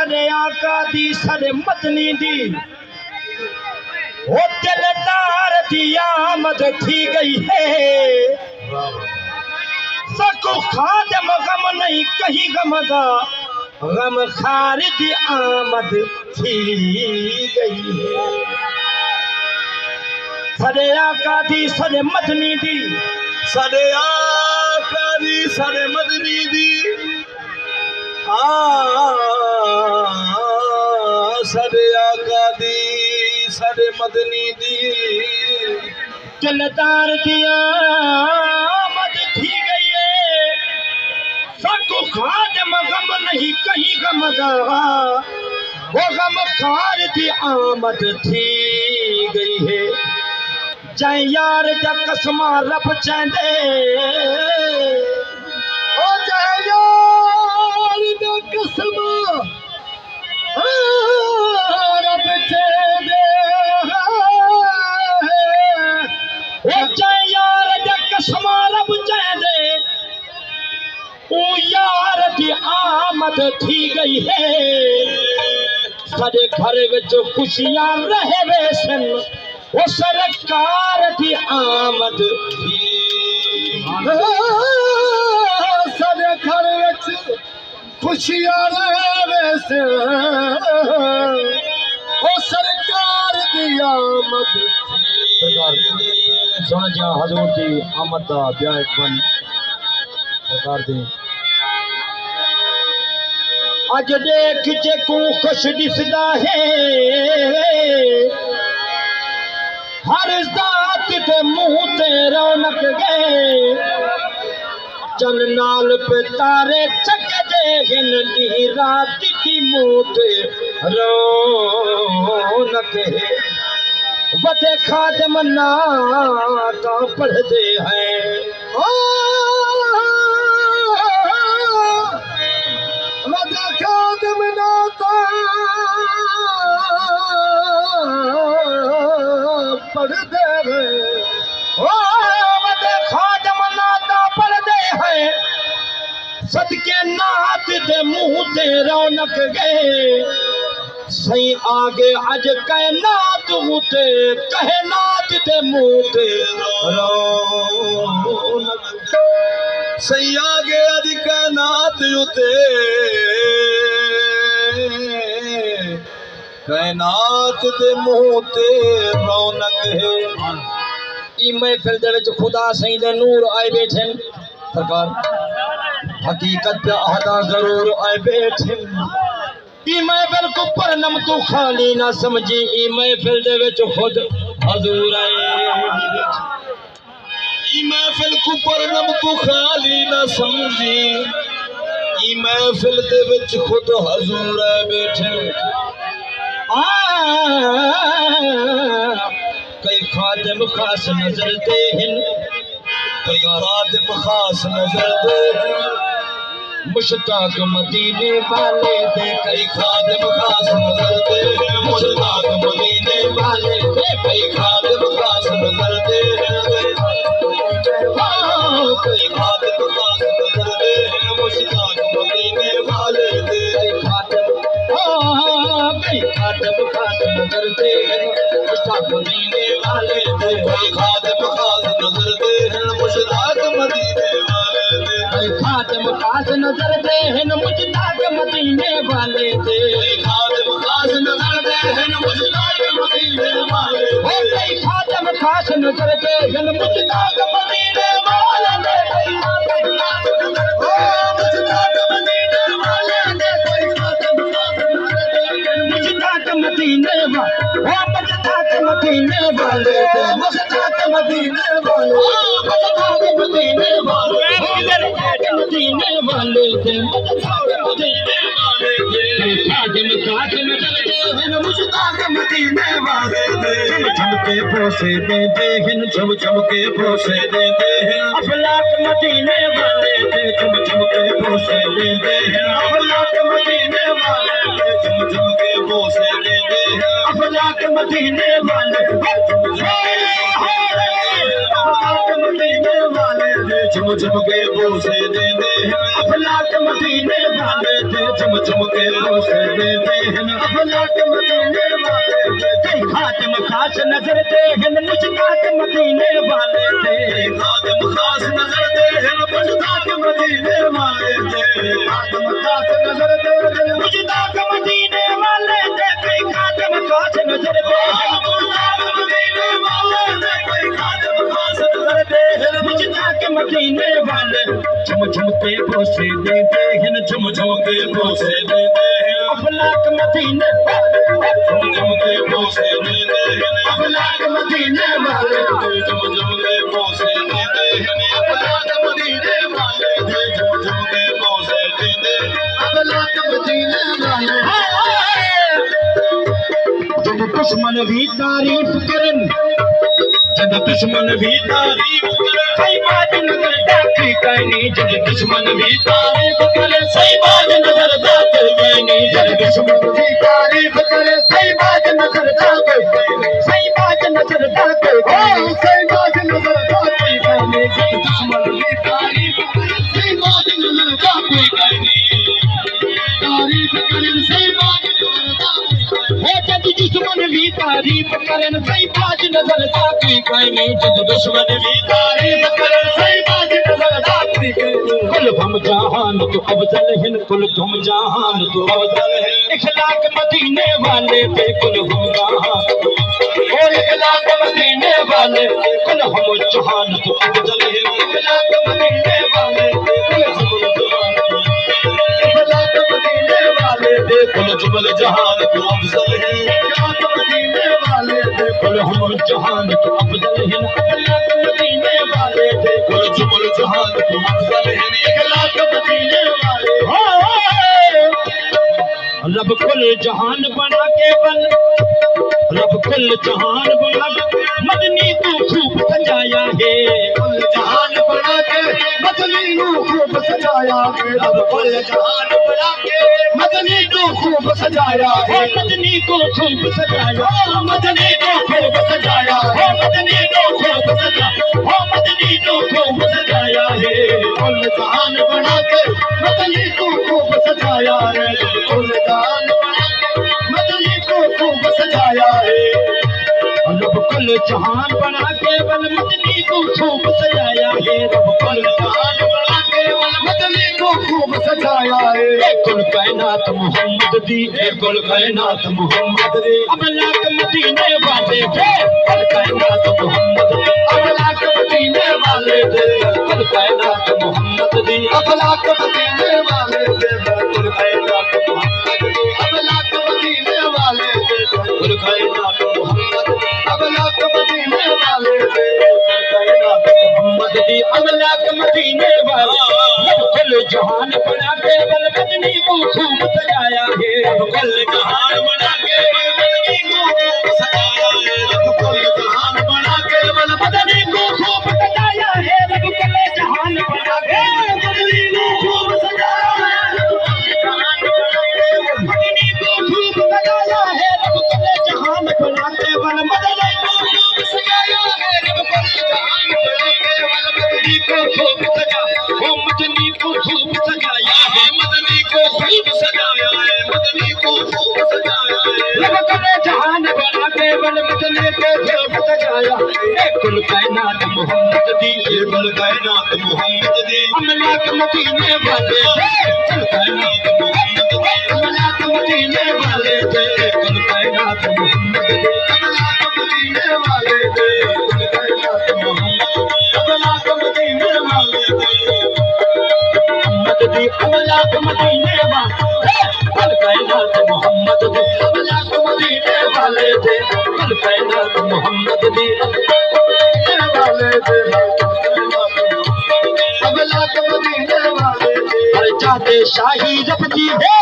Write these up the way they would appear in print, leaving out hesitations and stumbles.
सरे आका दी सरे मदनी दी वो दिलदार दी आमद थी गई है। सकु खादम गम नहीं कहीं गम दा गम खार दी आमद थी गई है। सरे आका दी सरे मदनी दी सरे आका दी सरे मदनी दी सरे आका दी सरे मदनी दी दिलदार दी आमद थी गई है। सकु खादम गम नहीं कहीं गम दा वो गम खार दी आमद थी गई है। जै यार जा कसमा रब चंदे ओ जय यार दा कसमा रब चंदे ओ जै यार जा कसमा रब चंदे ओ यार दी आमद थी गई है। साडे घर विच खुशियां रहे वे सन वो सरकार दी आमद सारे घर विच खुशियां रहे से ओ सरकार दी आमद। सुन जा हजूर दी आमद दा ब्याह बन सरकार दी अज देख जेकू खुश दिसदा है। हर जात के मुंह ते रौनक गए चल नाल पे तारे चक दे हिन दी रात की मुंह ते रौनक है। वदे खादम नाता पढ़ते हैं वदे खादम नाता पढ़ते हैं। खादम नाता पढ़ते हैं सदके नात दे मुंह ते रौनक गए। सही आगे अज कह नात उते कहे नात दे मुंह ते रौनक। सही आगे अज कह नात उते कैनात दे मुंह ते रौनक है। ई महफिल दे विच खुदा सही दे नूर आए बैठे सरकार हकीकत पे अहदा जरूर आए बैठे। ई महफिल को परनम तू खाली ना समझी ई महफिल दे विच खुद हजूर आए। ई महफिल को परनम तू खाली ना समझी ई महफिल दे विच खुद हजूर आए बैठे। कई खादिम खास नजर दे हिन कई खादिम खास नजर दे मुश्ताक मदीने वाले दे। कई खादिम खास नजर दे मुश्ताक मदीने वाले दे। कई खादिम खास नजर दे कई खादिम खास नजर दे मुश्ताक मदीने वाले दे। कई खादिम खास नजर दे मुश्ताक मदीने वाले दे। कई खादिम खास नजर दे मुश्ताक मदीने वाले दे। कई खादिम खास नजर दे मुश्ताक मदीने वाले दे। कई खादिम खास नजर दे मुश्ताक मदीने वाले दे। कई खादिम खास नजर दे मुश्ताक मदीने वाले दे। मुश्ताक मदीने वाले मुश्ताक मदीने वाले मुश्ताक मदीने वाले मदीने वाले खादिम खास नजर दे मुश्ताक मदीने वाले झम के पोसे देते हैं झम झम के पोसे देते हैं। अफलाक मदीने वाले झम झम के पोसे देते हैं। अफलाक मदीने वाले झम झम के पोसे देते हैं। अफलाक मदीने वाले झम झम के पोसे देते हैं। झुम झुम के बोसे देते हैं अफलाक मदीने वाले थे झुम झुम के बोसे देते हैं अफलाक मदीने वाले थे कई खातिम खास नजर दे हिंद मुझताक मदीने वाले थे खातिम खास नजर दे हैं मुझताक मदीने वाले थे खातिम खास नजर दे हिंद मुझताक मदीने वाले थे कई खातिम खास नजर दे मुझताक मदीने वाले थे कई खातिम खास नजर दे हिंद मुझताक मदीने वाले झुम झुम के बोसे देते हैं झुम झुम के बोसे देते हैं अफलाक मदीने झुम झुम के बोसे देते हैं अफलाक मदीने वाले झुम झुम के बोसे देते हैं अफलाक मदीने वाले झुम झुम के बोसे देते अफलाक मदीने वाले जब दुश्मन भी तारीफ करन जब दुश्मन भी तारीफ करे सही बात नजर दाती कहनी जब दुश्मन भी तारीफ करे सही बात नजर दाती कहनी जब दुश्मन भी तारीफ करे सही बात नजर दाती सही बात नजर दाती सही बात नजर दाती कहनी जब दुश्मन भी तारीफ करे सही बात नजर दाती कहनी तारीफ करे सही बात नजर दाती है जब दुश्मन भी तारीफ करे सही बात नजर दाती कहनी जब दुश्मन भी तारीफ करे सही बात नजर दाती कहनी कुल हम जहान तो अफजल हिन कुल तुम जहान तो अफजल है इखलाक मदीने वाले थे कुल हम जहान ओ इखलाक मदीने वाले थे कुल हम जहान तो अफजल है इखलाक मदीने वाले थे कुल हम जहान इखलाक मदीने वाले थे कुल जुबल जहान को अफजल है इखलाक मदीने वाले थे कुल हम जहान तो अफजल है इखलाक मदीने वाले थे कुल जुबल जहान को अफजल है इखलाक मदीने वाले रब कुल जहान बना के बन रब कुल जहान बना के मदनी को खूब सजाया है कुल जहान बना के मदनी को खूब सजाया है रब कुल जहान बना के मदनी को खूब सजाया है मदनी को खूब सजाया मदनी को खूब सजाया है मदनी को खूब सजाया हो मदनी को खूब सजाया है कुल जहान बना के मदनी को खूब सजाया है कुल जहान बना के मदनी को खूब सजाया है रब कुल जहान बना के बल मदनी को खूब सजाया है रब कुल जहान बना के बल मदनी को खूब सजाया है कुल कायनात मोहम्मद दी कुल कायनात मोहम्मद दी अफलाक मदीने वाले थे कुल कायनात मोहम्मद दी अफलाक मदीने वाले थे कुल कायनात मोहम्मद दी अफलाक मदीने वाले थे कुल कायनात मोहम्मद दी अफलाक मदीने वाले थे कुल कायनात मोहम्मद दी अफलाक मदीने वाले थे कायनात मोहम्मद दी अफलाक मदीने वाले रब कुल जहान बना के बल मदनी को खूब सजाया है रब कुल जहान बना के मदनी को खूब सजाया है रब कुल जहान बना के बल मदनी को खूब सजाया है रब कुल जहान बना के मदनी को खूब सजाया है रब कुल जहान बना के मदनी को खूब सजाया है रब कुल जहान बना के बल मदनी को खूब सजाया है रब कुल जहान बना के बल मदनी को खूब सजाया हो मदनी को खूब सजाया है मदनी को खूब सजाया है मदनी को खूब सजाया है रब कुल जहान बना के बल मदनी को खूब सजाया है कुल कायनात मोहम्मद दी कुल कायनात मोहम्मद दी अमलाक मदीने वाले थे कुल कायनात मोहम्मद दी अमलाक मदीने वाले थे कुल कायनात मोहम्मद दी अमलाक मदीने वाले थे कुल कायनात मोहम्मद दी अमलाक मदीने वाले थे मोहम्मद दी अमलाक मदीने वाले कुल कायनात मोहम्मद दी अमलाक मदीने वाले थे कुल कायनात मोहम्मद दी वाले थे अमलाक मदीने वाले थे हर जाते शाही रबती है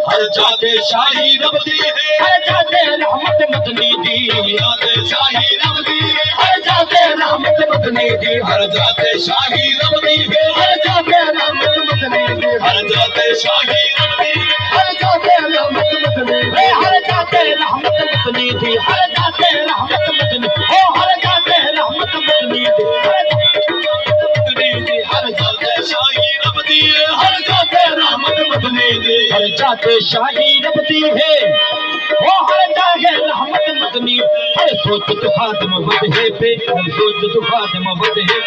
हर जाते शाही रबती है हर जाते रहमत मदनी दी जाते शाही रबती है हर जाते रहमत मदनी दी हर जाते शाही रबती है हर जाते रहमत मदनी दी हर जाते शाही रबती है हर जाते रहमत मदनी दी हर जाते रहमत मदनी दी हर जाते रहमत मदनी ओ हर जाते रहमत मदनी दी हर जाते रहमत मदनी हर जाते शाही रबती है वो हर जागे रहमत मदनी हर सोच तो खादम वद है पे हर सोच तो खादम वद है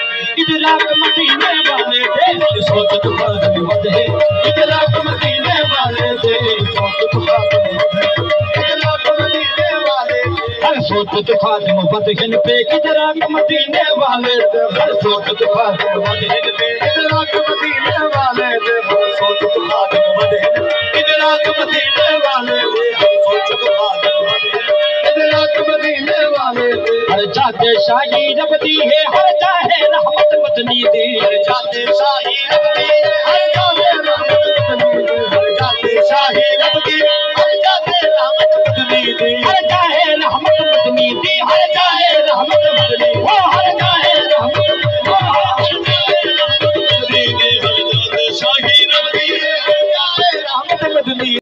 इदराक मदीने वाले दे हर सोच तो खादम वद है इदराक मदीने वाले दे सोच तो खादम वद है इदराक मदीने वाले हर सोच तो खादम वद है पे इदराक मदीने वाले दे हर सोच तो खादम वद है पे इदराक मदीने वाले दे हर सोच तो खादम वद है इदराक मदीने वाले दे हर सोच तो खादम वद है इदराक मदीने वाले दे हर जाते शाही रबती है हर चाहे रहमत मदनी दी हर जाते शाही रबती है हर